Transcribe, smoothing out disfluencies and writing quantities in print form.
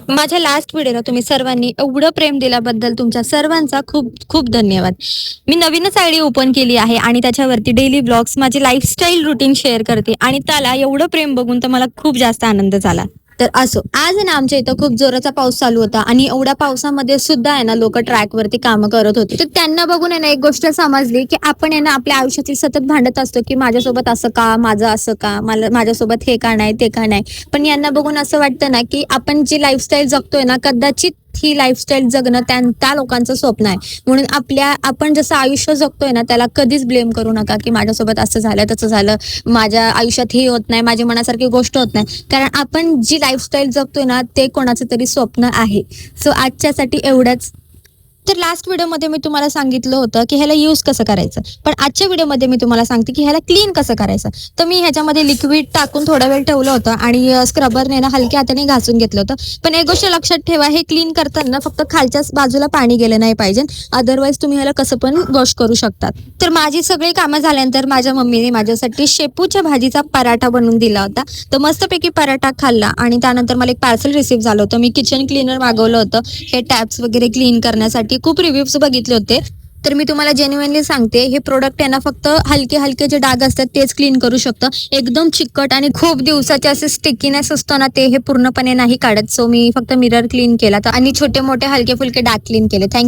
माझ्या लास्ट व्हिडिओला तुम्ही सर्वांनी एवढं प्रेम दिल्याबद्दल तुमच्या सर्वांचा खूप खूप धन्यवाद. मी नवीनच आयडी ओपन केली आहे आणि त्याच्यावरती डेली ब्लॉग्स माझी लाईफस्टाईल रुटीन शेअर करते आणि त्याला एवढं प्रेम बघून तर मला खूप जास्त आनंद झाला. तर असो, आज आहे ना आमच्या इथं खूप जोराचा पाऊस चालू होता आणि एवढ्या पावसामध्ये सुद्धा आहे ना लोक ट्रॅकवरती कामं करत होती. तर त्यांना बघून आहे ना एक गोष्ट समजली की आपण आहे ना आपल्या आयुष्यातील सतत भांडत असतो की माझ्यासोबत असं का, माझं असं का, मला माझ्यासोबत हे का नाही ते का नाही. पण यांना बघून असं वाटतं ना की आपण जी लाईफस्टाईल जगतोय ना कदाचित ही लाईफस्टाईल जगणं त्या लोकांचं स्वप्न आहे. म्हणून आपण जसं आयुष्य जगतोय ना त्याला कधीच ब्लेम करू नका की माझ्यासोबत असं झालं तसं झालं, माझ्या आयुष्यात हे होत नाही, माझ्या मनासारखी गोष्ट होत नाही. कारण आपण जी लाईफस्टाईल जगतोय ना ते कोणाचं तरी स्वप्न आहे. सो आजच्यासाठी एवढंच. तर लास्ट व्हिडिओमध्ये मी तुम्हाला सांगितलं होतं की ह्याला यूज कसं करायचं, पण आजच्या व्हिडिओमध्ये मी तुम्हाला सांगते की ह्याला क्लीन कसं करायचं. तर मी ह्याच्यामध्ये लिक्विड टाकून थोडा वेळ ठेवलं होतं आणि स्क्रबरने ना हलक्या हाताने घासून घेतलं होतं. पण एक गोष्ट लक्षात ठेवा, हे क्लीन करताना फक्त खालच्या बाजूला पाणी गेलं नाही पाहिजे, अदरवाईज तुम्ही ह्याला कसं पण वॉश करू शकतात. तर माझी सगळी कामं झाल्यानंतर माझ्या मम्मीने माझ्यासाठी शेपूच्या भाजीचा पराठा बनवून दिला होता. तर मस्तपैकी पराठा खाल्ला आणि त्यानंतर मला एक पार्सल रिसीव्ह झालं होतं. मी किचन क्लीनर मागवलं होतं हे टॅप्स वगैरे क्लीन करण्यासाठी. खूप रिव्ह्यूज बघितले होते. तर मी तुम्हाला जेन्युइनली सांगते, हे प्रोडक्ट आहे ना फक्त हलके हलके जे डाग असतात तेच क्लीन करू शकतं. एकदम चिकट आणि खूप दिवसाचे असे स्टिकीनेस असतो ना ते हे पूर्णपणे नाही काढत. सो मी फक्त मिरर क्लीन केला आणि छोटे मोठे हलके फुलके डाग क्लीन केले. थँक्यू.